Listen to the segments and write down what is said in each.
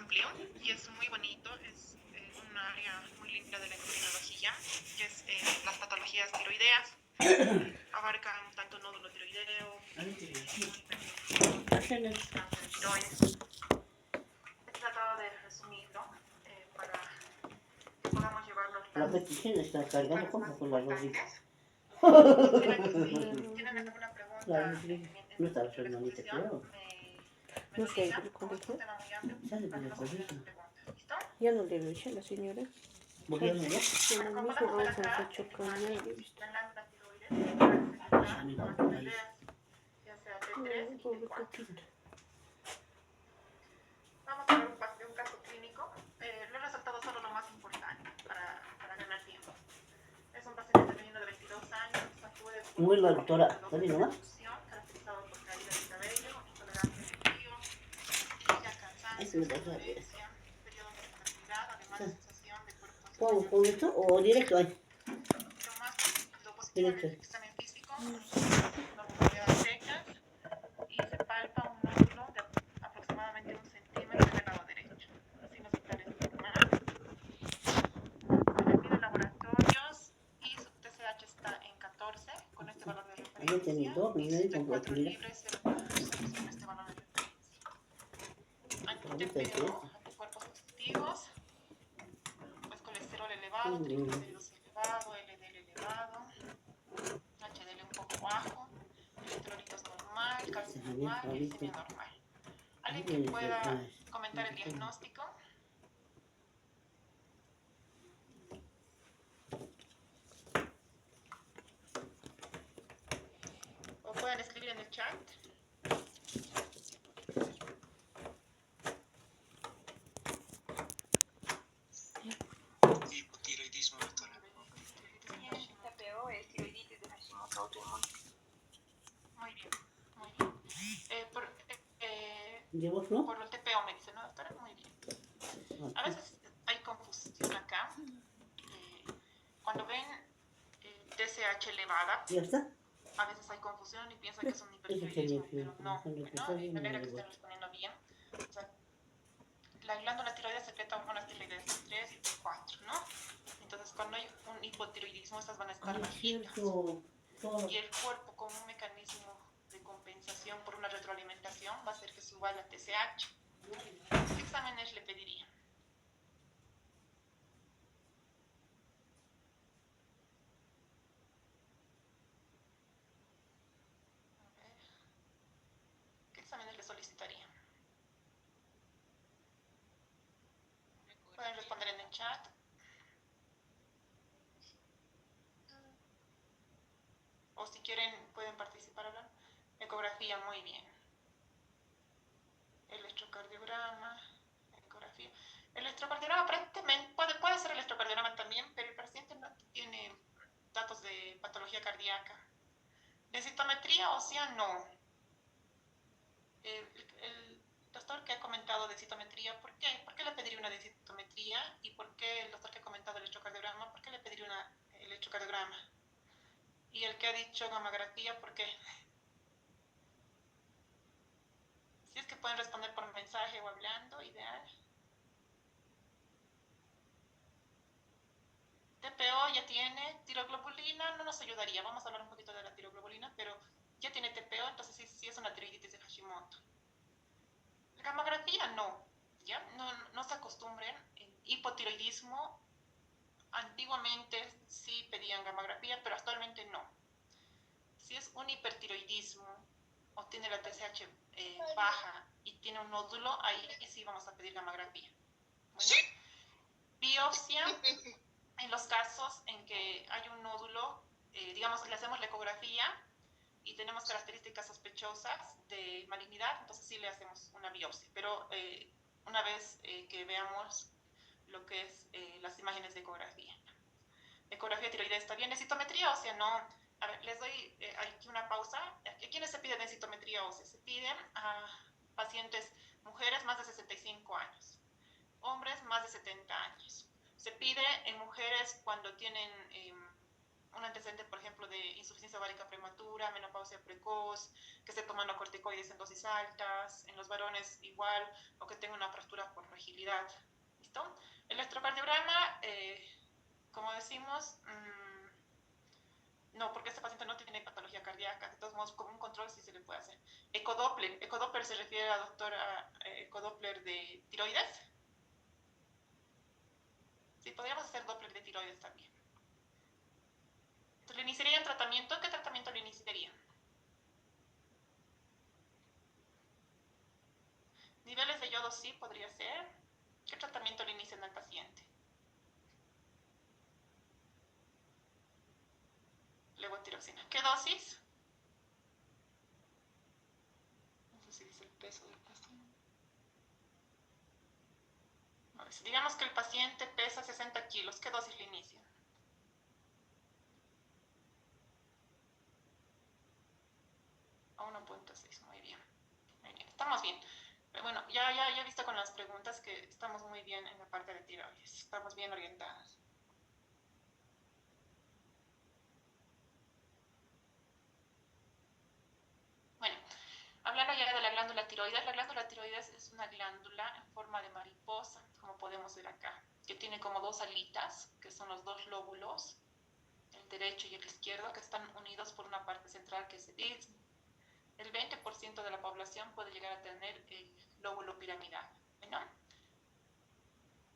amplio y es muy bonito. Es un área muy linda de la endocrinología, que es las patologías tiroideas. Abarcan tanto nódulo tiroideo, cáncer de tiroides. He tratado de resumirlo para que podamos llevarnos La petición está cargando como con la rodilla. ¿Tienen alguna pregunta? No estaba su hermanita, creo. No sé, el colegio. Sale por la rodilla. Ya no le veo a la señora. ¿Volvió a mirar? En el mismo rol se nos ha hecho con nadie, ¿viste? Ya me va por ahí. Pobre coquito. Vamos a ver un caso clínico. Le he resaltado solo lo más importante para ganar tiempo. Es un paciente femenino de 22 años. Muy la doctora. ¿Está bien, no? Caracterizado por caída de cabello, intolerancia al frío, cansancio, somnolencia, periodo de infertilidad, además de sensación de cuerpo. ¿Con esto o directo ahí? Lo positivo en el examen físico, normalidades secas y se palpa un nódulo de aproximadamente 1 centímetro en el lado derecho. Signos vitales normales. Se le pide laboratorios y su TSH está en 14 con este valor de referencia. Y de 4 libres 0.06 con este valor de referencia. Anti-TPO, anticuerpos positivos, pues colesterol elevado, triglicéridos elevado, LDL elevado, HDL un poco bajo, electrolitos normal, calcio normal, glicemia normal. ¿Alguien que pueda comentar el diagnóstico? O pueden escribir en el chat. Hipotiroidismo, doctora. TPO es tiroiditis de Hashimoto autoinmune. Muy bien, muy bien. Por el TPO me dice, ¿no, doctora? Muy bien. A veces hay confusión acá. Cuando ven TSH elevada, ¿Ya está? a veces hay confusión y piensan que es un hipertiroidismo, pero no. Me alegra que estén respondiendo bien. O sea, la glándula tiroides secreta hormonas tiroides T3 y T4, ¿no? Entonces, cuando hay un hipotiroidismo, estas van a estar bajitas. Y el cuerpo, con un mecanismo de compensación por una retroalimentación, va a hacer que suba la TSH. ¿Qué exámenes le pediría? A ver. ¿Qué exámenes le solicitaría? Pueden responder en el chat. O si quieren, pueden participar hablando. Ecografía, muy bien. Electrocardiograma, ecografía. El electrocardiograma aparentemente puede ser electrocardiograma también, pero el paciente no tiene datos de patología cardíaca. De citometría ósea, no. El doctor que ha comentado de citometría, ¿por qué? ¿Por qué le pediría una de citometría? ¿Y por qué el doctor que ha comentado el electrocardiograma, por qué le pediría una electrocardiograma? Y el que ha dicho gammagrafía, ¿por qué? Si es que pueden responder por mensaje o hablando, ideal. TPO ya tiene, tiroglobulina no nos ayudaría, vamos a hablar un poquito de la tiroglobulina, pero ya tiene TPO, entonces sí es una tiroiditis de Hashimoto. La gammagrafía no, ¿ya? No se acostumbren. En hipotiroidismo, antiguamente sí pedían gammagrafía, pero actualmente no. Si es un hipertiroidismo o tiene la TSH baja y tiene un nódulo, ahí sí vamos a pedir gammagrafía. Bueno, biopsia, en los casos en que hay un nódulo, digamos, le hacemos la ecografía y tenemos características sospechosas de malignidad, entonces sí le hacemos una biopsia. Pero una vez que veamos lo que es las imágenes de ecografía. Ecografía tiroidea está bien. ¿Densitometría ósea? No. A ver, les doy aquí una pausa. ¿A quiénes se pide densitometría ósea? Se piden a pacientes, mujeres más de 65 años, hombres más de 70 años. Se pide en mujeres cuando tienen un antecedente, por ejemplo, de insuficiencia ovárica prematura, menopausia precoz, que esté tomando corticoides en dosis altas, en los varones igual, o que tenga una fractura por fragilidad. ¿Listo? El electrocardiograma, como decimos, no, porque este paciente no tiene patología cardíaca. De todos modos, como un control sí se le puede hacer. Ecodoppler. Ecodoppler se refiere a doctora Ecodoppler de tiroides. Sí, podríamos hacer Doppler de tiroides también. Entonces, ¿le iniciaría un tratamiento? ¿Qué tratamiento le iniciaría? Niveles de yodo sí podría ser. ¿Qué tratamiento le inician al paciente? Levotiroxina. ¿Qué dosis? No sé si dice el peso del paciente. A ver, digamos que el paciente pesa 60 kilos. ¿Qué dosis le inician? A 1.6. Muy bien. Muy bien. Estamos bien. Pero bueno, ya he visto con las preguntas que estamos muy bien en la parte de tiroides. Estamos bien orientados. Bueno, hablando ya de la glándula tiroides es una glándula en forma de mariposa, como podemos ver acá, que tiene como dos alitas, que son los dos lóbulos, el derecho y el izquierdo, que están unidos por una parte central que es el istmo. El 20% de la población puede llegar a tener el lóbulo piramidal, ¿no?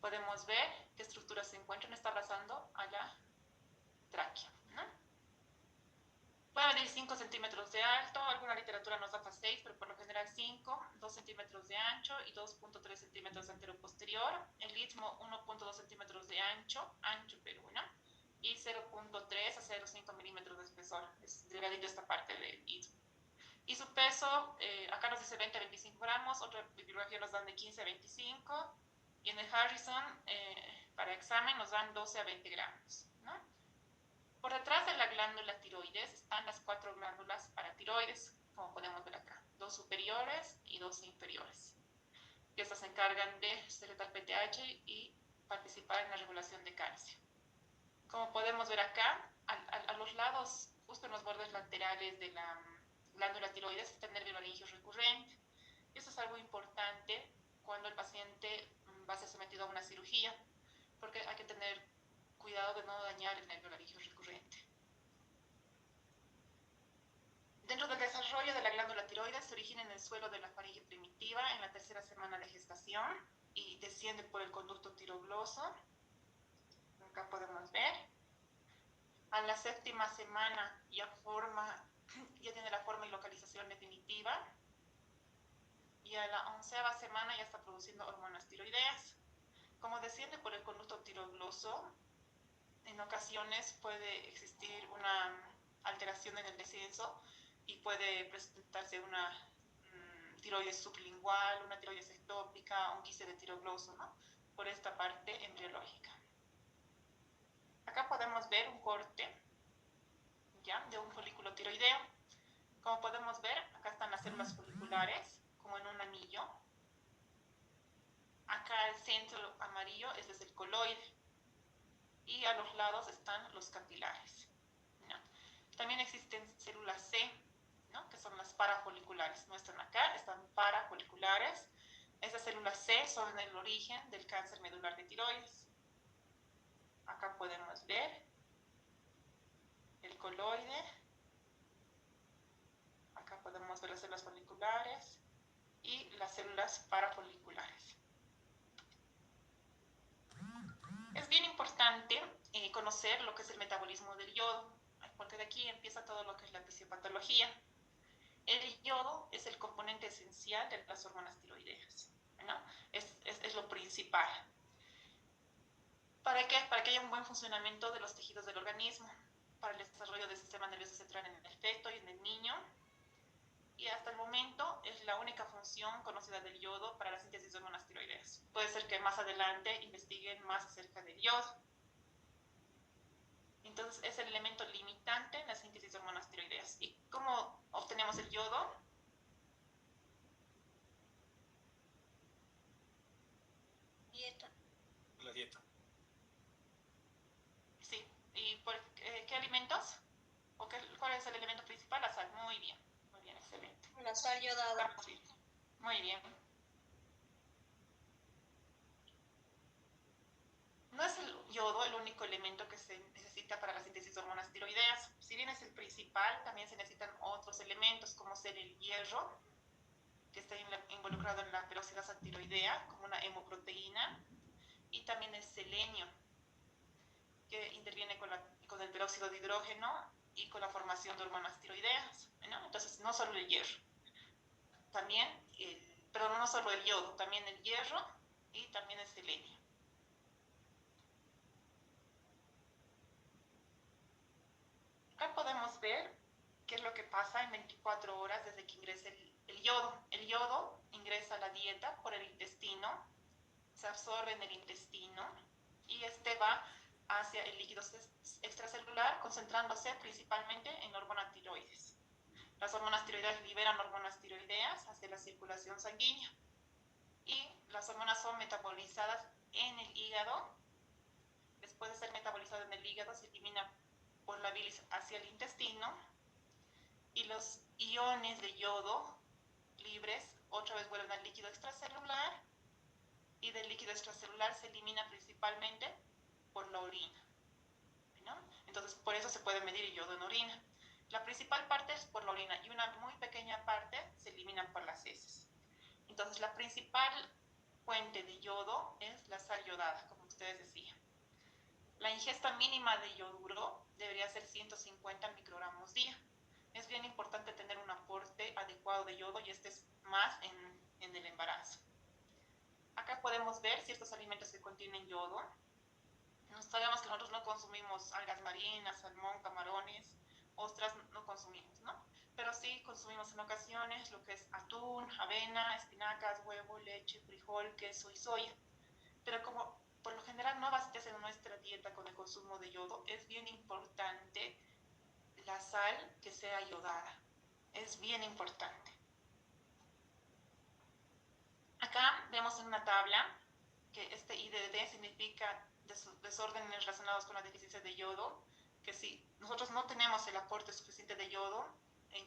Podemos ver qué estructuras se encuentran, está abrazando a la tráquea, ¿no? Puede medir 5 centímetros de alto, alguna literatura nos da hasta 6, pero por lo general 5, 2 centímetros de ancho y 2.3 centímetros antero-posterior. El istmo 1.2 centímetros de ancho pero bueno, y 0.3 a 0.5 milímetros de espesor. Es delgadito esta parte del istmo. Y su peso, acá nos dice 20 a 25 gramos, otra bibliografía nos dan de 15 a 25, y en el Harrison, para examen, nos dan 12 a 20 gramos, ¿no? Por detrás de la glándula tiroides están las 4 glándulas paratiroides, como podemos ver acá, 2 superiores y 2 inferiores. Y estas se encargan de secretar PTH y participar en la regulación de calcio. Como podemos ver acá, a los lados, justo en los bordes laterales de la glándula tiroides, está el nervio laringio recurrente. Y eso es algo importante cuando el paciente va a ser sometido a una cirugía, porque hay que tener cuidado de no dañar el nervio laringio recurrente. Dentro del desarrollo de la glándula tiroides se origina en el suelo de la faringe primitiva en la 3ª semana de gestación y desciende por el conducto tirogloso. Acá podemos ver. A la 7ª semana ya tiene la forma y localización definitiva. Y a la 11ª semana ya está produciendo hormonas tiroideas. Como desciende por el conducto tirogloso, en ocasiones puede existir una alteración en el descenso y puede presentarse una tiroides sublingual, una tiroides ectópica, un quiste de tirogloso, ¿no? Por esta parte embriológica. Acá podemos ver un corte, ¿ya?, de un folículo tiroideo. Como podemos ver, acá están las células foliculares, como en un anillo. Acá el centro amarillo, este es el coloide. Y a los lados están los capilares, ¿no? También existen células C, ¿no?, que son las parafoliculares. No están acá, están parafoliculares. Estas células C son el origen del cáncer medular de tiroides. Acá podemos ver el coloide. Acá podemos ver las células foliculares y las células parafoliculares. Es bien importante conocer lo que es el metabolismo del yodo, porque de aquí empieza todo lo que es la fisiopatología. El yodo es el componente esencial de las hormonas tiroideas, ¿no? Es lo principal. ¿Para qué? Para que haya un buen funcionamiento de los tejidos del organismo, para el desarrollo del sistema nervioso central en el feto y en el niño. Y hasta el momento es la única función conocida del yodo para la síntesis de hormonas tiroideas. Puede ser que más adelante investiguen más acerca del yodo. Entonces es el elemento limitante en la síntesis de hormonas tiroideas. ¿Y cómo obtenemos el yodo? Dieta. La dieta. Sí. ¿Y por qué alimentos? ¿Cuál es el elemento principal? La sal. Muy bien, excelente. Excelente. La sal yodada. Muy bien. No es el yodo el único elemento que se necesita para la síntesis de hormonas tiroideas. Si bien es el principal, también se necesitan otros elementos como ser el hierro, que está involucrado en la peroxidasa tiroidea como una hemoproteína, y también el selenio, que interviene con el peróxido de hidrógeno y con la formación de hormonas tiroideas, ¿no? Entonces, no solo el hierro, también, pero no solo el yodo, también el hierro y también el selenio. Acá podemos ver qué es lo que pasa en 24 horas desde que ingresa el yodo. El yodo ingresa a la dieta por el intestino, se absorbe en el intestino y este va hacia el líquido extracelular, concentrándose principalmente en la hormona tiroides. Las hormonas tiroideas liberan hormonas tiroideas hacia la circulación sanguínea y las hormonas son metabolizadas en el hígado. Después de ser metabolizado en el hígado, se elimina por la bilis hacia el intestino y los iones de yodo libres otra vez vuelven al líquido extracelular y del líquido extracelular se elimina principalmente por la orina, ¿no? Entonces, por eso se puede medir el yodo en orina. La principal parte es por la orina y una muy pequeña parte se elimina por las heces. Entonces, la principal fuente de yodo es la sal yodada, como ustedes decían. La ingesta mínima de yoduro debería ser 150 microgramos día. Es bien importante tener un aporte adecuado de yodo y este es más en el embarazo. Acá podemos ver ciertos alimentos que contienen yodo. Sabemos que nosotros no consumimos algas marinas, salmón, camarones, ostras, no consumimos, ¿no? Pero sí consumimos en ocasiones lo que es atún, avena, espinacas, huevo, leche, frijol, queso y soya. Pero como por lo general no abastece nuestra dieta con el consumo de yodo, es bien importante la sal que sea yodada. Es bien importante. Acá vemos en una tabla que este IDD significa desórdenes relacionados con la deficiencia de yodo, que si nosotros no tenemos el aporte suficiente de yodo,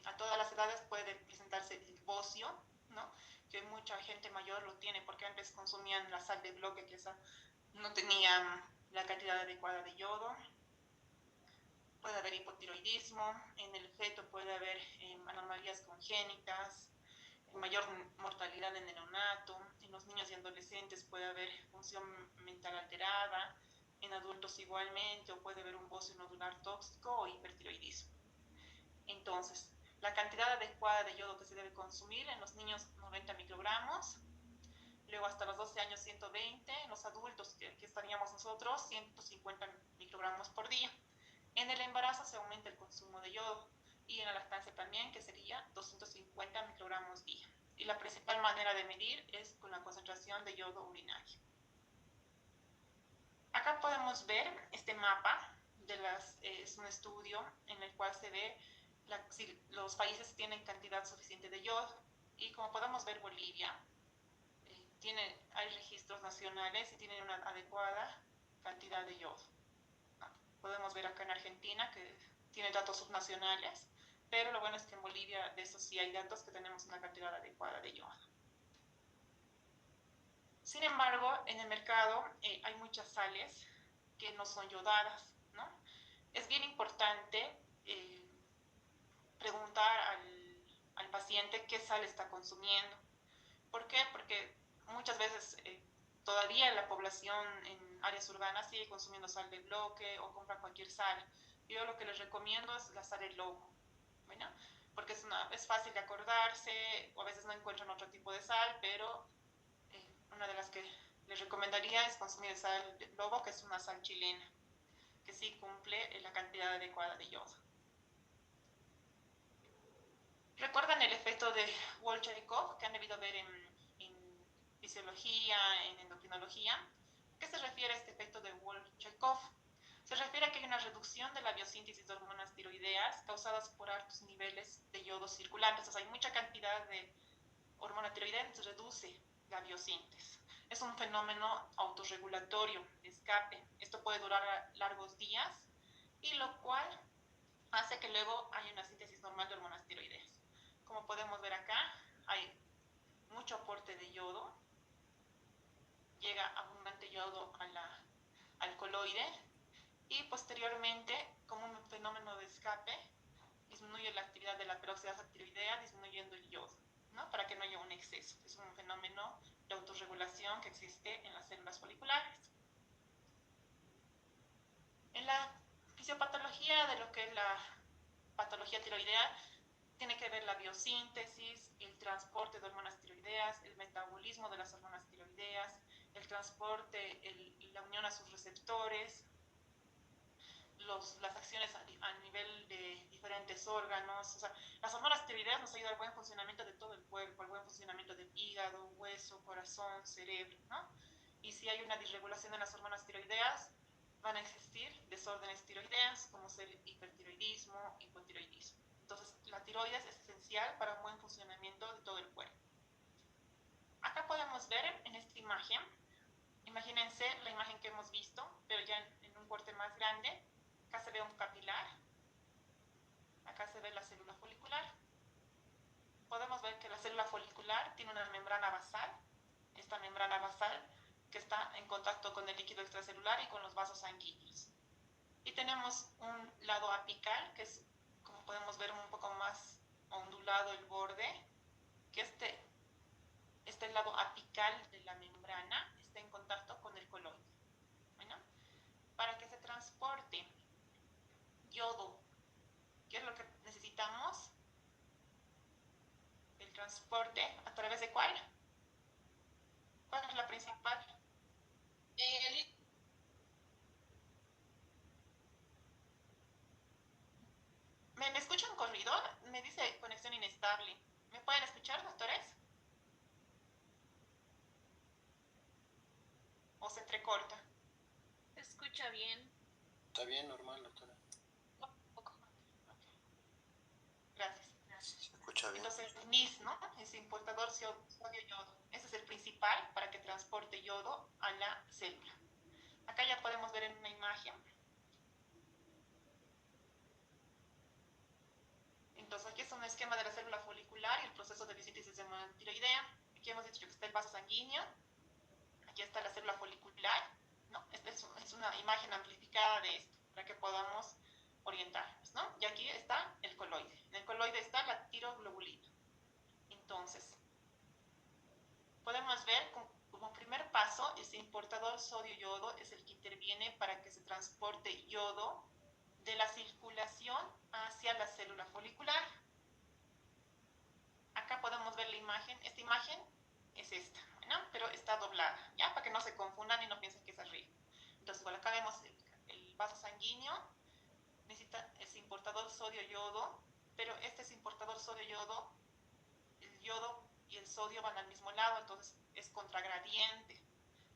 a todas las edades puede presentarse el bocio, ¿no? Que mucha gente mayor lo tiene porque antes consumían la sal de bloque, que esa no tenía la cantidad adecuada de yodo. Puede haber hipotiroidismo, en el feto puede haber anomalías congénitas, mayor mortalidad en el neonato, en los niños y adolescentes puede haber función mental alterada, en adultos igualmente, o puede haber un bocio nodular tóxico o hipertiroidismo. Entonces, la cantidad adecuada de yodo que se debe consumir en los niños 90 microgramos, luego hasta los 12 años 120, en los adultos que estaríamos nosotros 150 microgramos por día. En el embarazo se aumenta el consumo de yodo y en la lactancia también, que sería 250 microgramos día. Y la principal manera de medir es con la concentración de yodo urinario. Acá podemos ver este mapa, es un estudio en el cual se ve si los países tienen cantidad suficiente de yodo. Y como podemos ver, Bolivia hay registros nacionales y tienen una adecuada cantidad de yodo. Podemos ver acá en Argentina que tiene datos subnacionales, pero lo bueno es que en Bolivia de eso sí hay datos que tenemos una cantidad adecuada de yodo. Sin embargo, en el mercado hay muchas sales que no son yodadas, ¿no? Es bien importante preguntar al paciente qué sal está consumiendo. ¿Por qué? Porque muchas veces todavía la población en áreas urbanas sigue consumiendo sal de bloque o compra cualquier sal. Yo lo que les recomiendo es la sal del lobo, ¿bueno? Porque es fácil de acordarse, o a veces no encuentran otro tipo de sal, pero una de las que les recomendaría es consumir sal de lobo, que es una sal chilena, que sí cumple la cantidad adecuada de yodo. ¿Recuerdan el efecto de Wolff-Chaikoff que han debido ver en fisiología, en endocrinología? ¿A qué se refiere este efecto de Wolff-Chaikoff? Se refiere a que hay una reducción de la biosíntesis de hormonas tiroideas causadas por altos niveles de yodo circulantes. O sea, hay mucha cantidad de hormona tiroidea, entonces reduce la biosíntesis. Es un fenómeno autorregulatorio, de escape. Esto puede durar largos días y lo cual hace que luego haya una síntesis normal de hormonas tiroideas. como podemos ver acá, hay mucho aporte de yodo, llega abundante yodo al coloide y posteriormente, como un fenómeno de escape, disminuye la actividad de la peróxidasa tiroidea, disminuyendo el yodo, ¿no? Para que no haya un exceso. Es un fenómeno de autorregulación que existe en las células foliculares. En la fisiopatología de lo que es la patología tiroidea, tiene que ver la biosíntesis, el transporte de hormonas tiroideas, el metabolismo de las hormonas tiroideas, el transporte, la unión a sus receptores, las acciones a nivel de diferentes órganos. O sea, las hormonas tiroideas nos ayudan al buen funcionamiento de todo el cuerpo, al buen funcionamiento del hígado, hueso, corazón, cerebro, ¿no? Y si hay una disregulación de las hormonas tiroideas, van a existir desórdenes tiroideas, como ser hipertiroidismo, hipotiroidismo. Entonces, la tiroides es esencial para un buen funcionamiento de todo el cuerpo. Acá podemos ver en esta imagen, imagínense la imagen que hemos visto, pero ya en un corte más grande. Acá se ve un capilar, acá se ve la célula folicular. Podemos ver que la célula folicular tiene una membrana basal, esta membrana basal que está en contacto con el líquido extracelular y con los vasos sanguíneos. Y tenemos un lado apical, que es, como podemos ver, un poco más ondulado el borde, que este lado apical de la membrana está en contacto con el coloide. Bueno, para que se transporte yodo, ¿qué es lo que necesitamos? El transporte, ¿a través de cuál? ¿Cuál es la principal? ¿Me escuchan con ruido? Me dice conexión inestable. ¿Me pueden escuchar, doctores? ¿O se entrecorta? Se escucha bien. Está bien, normal, doctora. Gracias. Se escucha bien. Entonces, NIS, ¿no? Es importador sodio-yodo. Ese es el principal para que transporte yodo a la célula. Acá ya podemos ver en una imagen. Entonces, aquí es un esquema de la célula folicular y el proceso de biosíntesis de hormona tiroidea. Aquí hemos dicho que está el vaso sanguíneo. Aquí está la célula folicular. No, esta es una imagen amplificada de esto, para que podamos orientarnos, ¿no? Y aquí está el coloide. En el coloide está la tiroglobulina. Entonces, podemos ver como primer paso, ese importador sodio-yodo es el que interviene para que se transporte yodo de la circulación hacia la célula folicular. Acá podemos ver la imagen. Esta imagen es esta, ¿no? Pero está doblada, ¿ya? Para que no se confundan y no piensen que es arriba. Entonces, bueno, acá vemos el vaso sanguíneo, necesita ese importador sodio-yodo, pero este es importador sodio-yodo, el yodo y el sodio van al mismo lado, entonces es contragradiente.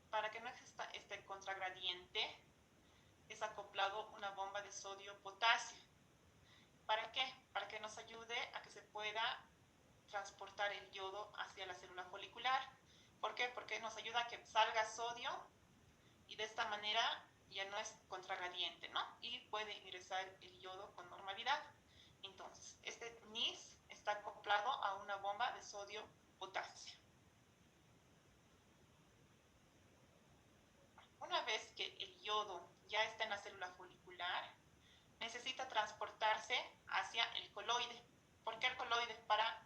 Para que no exista este contragradiente, es acoplado una bomba de sodio-potasio. ¿Para qué? Para que nos ayude a que se pueda transportar el yodo hacia la célula folicular. ¿Por qué? Porque nos ayuda a que salga sodio y de esta manera ya no es contragradiente, ¿no? Y puede ingresar el yodo con normalidad. Entonces, este NIS está acoplado a una bomba de sodio-potasio. Una vez que el yodo ya está en la célula folicular, necesita transportarse hacia el coloide. ¿Por qué el coloide? Para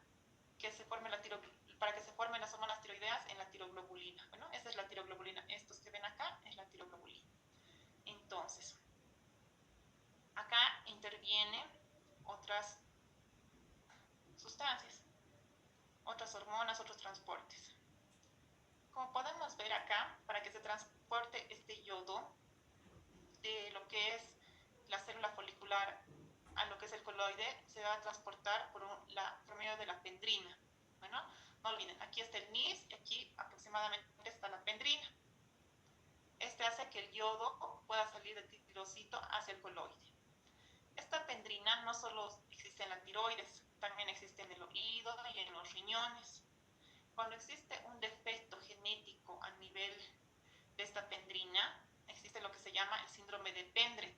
que se formen las hormonas tiroideas en la tiroglobulina. Bueno, esa es la tiroglobulina. Estos que ven acá es la tiroglobulina. Entonces, acá intervienen otras sustancias, otras hormonas, otros transportes. Como podemos ver acá, para que se transporte este yodo de lo que es la célula folicular a lo que es el coloide, se va a transportar por medio de la pendrina. Bueno, no olviden, aquí está el NIS y aquí aproximadamente está la pendrina. Este hace que el yodo pueda salir del tirocito hacia el coloide. Esta pendrina no solo existe en la tiroides, también existe en el oído y en los riñones. Cuando existe un defecto genético a nivel de esta pendrina, existe lo que se llama el síndrome de Pendret,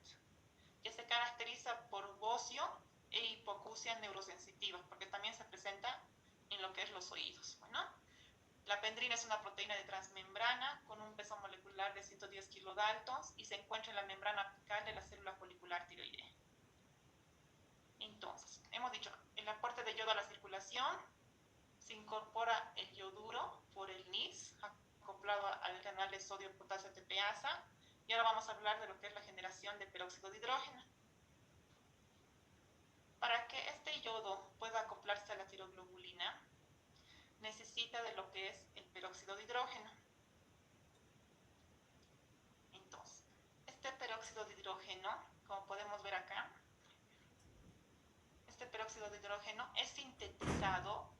que se caracteriza por bocio e hipoacusia neurosensitiva, porque también se presenta en lo que es los oídos. Bueno, la pendrina es una proteína de transmembrana con un peso molecular de 110 kilodaltons y se encuentra en la membrana apical de la célula folicular tiroidea. Entonces, hemos dicho, el aporte de yodo a la circulación, se incorpora el yoduro por el NIS, acoplado al canal de sodio-potasio ATPasa, y ahora vamos a hablar de lo que es la generación de peróxido de hidrógeno. Para que este yodo pueda acoplarse a la tiroglobulina, necesita de lo que es el peróxido de hidrógeno. Entonces, este peróxido de hidrógeno, como podemos ver acá, este peróxido de hidrógeno es sintetizado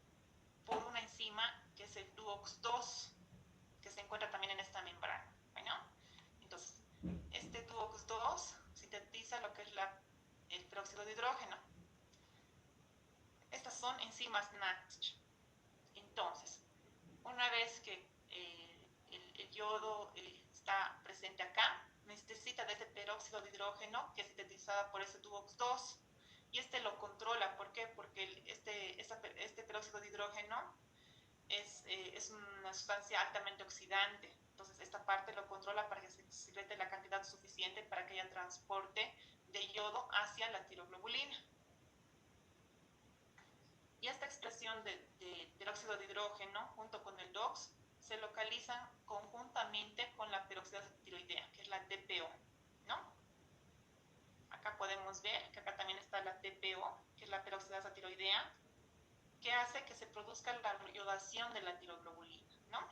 por una enzima que es el DUOX2, que se encuentra también en esta membrana. Bueno, entonces, este DUOX2 sintetiza lo que es el peróxido de hidrógeno. Estas son enzimas NADH. Entonces, una vez que el yodo está presente acá, necesita de este peróxido de hidrógeno que es sintetizada por ese DUOX2, y este lo controla. ¿Por qué? Porque este peróxido de hidrógeno es una sustancia altamente oxidante. Entonces, esta parte lo controla para que se secrete la cantidad suficiente para que haya transporte de yodo hacia la tiroglobulina. Y esta expresión de peróxido de hidrógeno junto con el DOX se localizan conjuntamente con la peroxidasa tiroidea, que es la TPO, ¿no? Acá podemos ver que acá también está la TPO, que es la peroxidasa tiroidea, que hace que se produzca la iodación de la tiroglobulina, ¿no?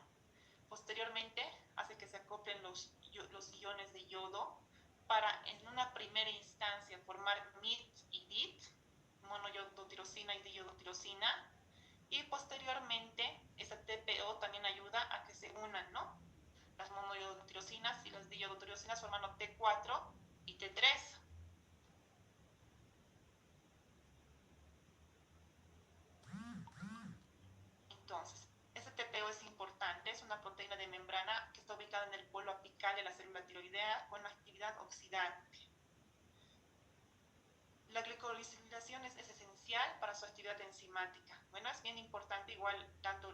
Posteriormente hace que se acoplen los iones de yodo para en una primera instancia formar MIT y DIT, monoyodotirosina y diyodotirosina, y posteriormente esa TPO también ayuda a que se unan, ¿no? Las monoyodotirosinas y las diyodotirosinas formando T4 y T3. Entonces, ese TPO es importante, es una proteína de membrana que está ubicada en el polo apical de la célula tiroidea con actividad oxidante. La glicorilización es esencial para su actividad enzimática. Bueno, es bien importante igual tanto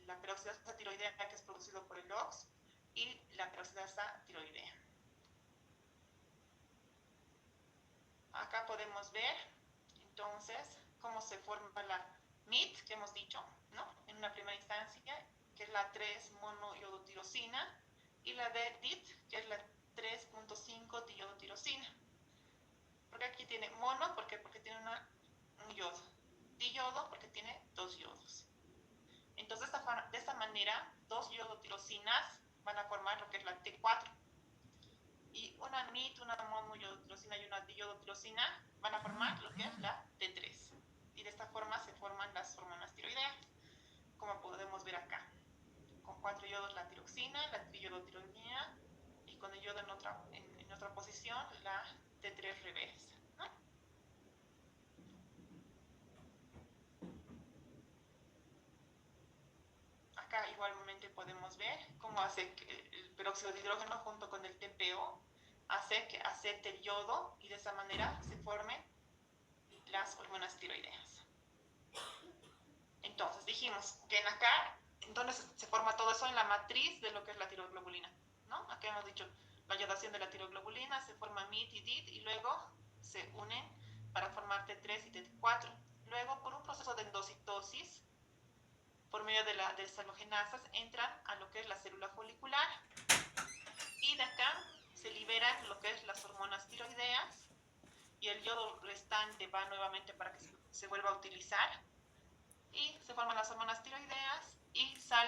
la peroxidasa tiroidea que es producido por el OX y la peroxidasa tiroidea. Acá podemos ver entonces cómo se forma la MIT, que hemos dicho, ¿no? En una primera instancia, que es la 3-monoyodotirosina, y la de DIT, que es la 3.5-diyodotirosina. Porque aquí tiene mono, porque tiene un yodo. Diyodo, porque tiene dos yodos. Entonces, de esta manera, dos yodotirosinas van a formar lo que es la T4. Y una MIT, una monoyodotirosina y una diyodotirosina van a formar lo que es la T3. Y de esta forma se forman las hormonas tiroideas, como podemos ver acá. Con 4 yodos la tiroxina, la triyodotironina, y con el yodo en otra posición la T3 reversa, ¿no? Acá igualmente podemos ver cómo hace que el peróxido de hidrógeno junto con el TPO hace que acepte el yodo y de esa manera se formen las hormonas tiroideas. Entonces dijimos que en acá, ¿dónde se forma todo eso? En la matriz de lo que es la tiroglobulina, ¿no? Acá hemos dicho la iodación de la tiroglobulina, se forma MIT y DIT y luego se unen para formar T3 y T4. Luego, por un proceso de endocitosis, por medio de las halogenasas, entran a lo que es la célula folicular y de acá se liberan lo que es las hormonas tiroideas y el yodo restante va nuevamente para que se vuelva a utilizar y se forman las hormonas tiroideas y sale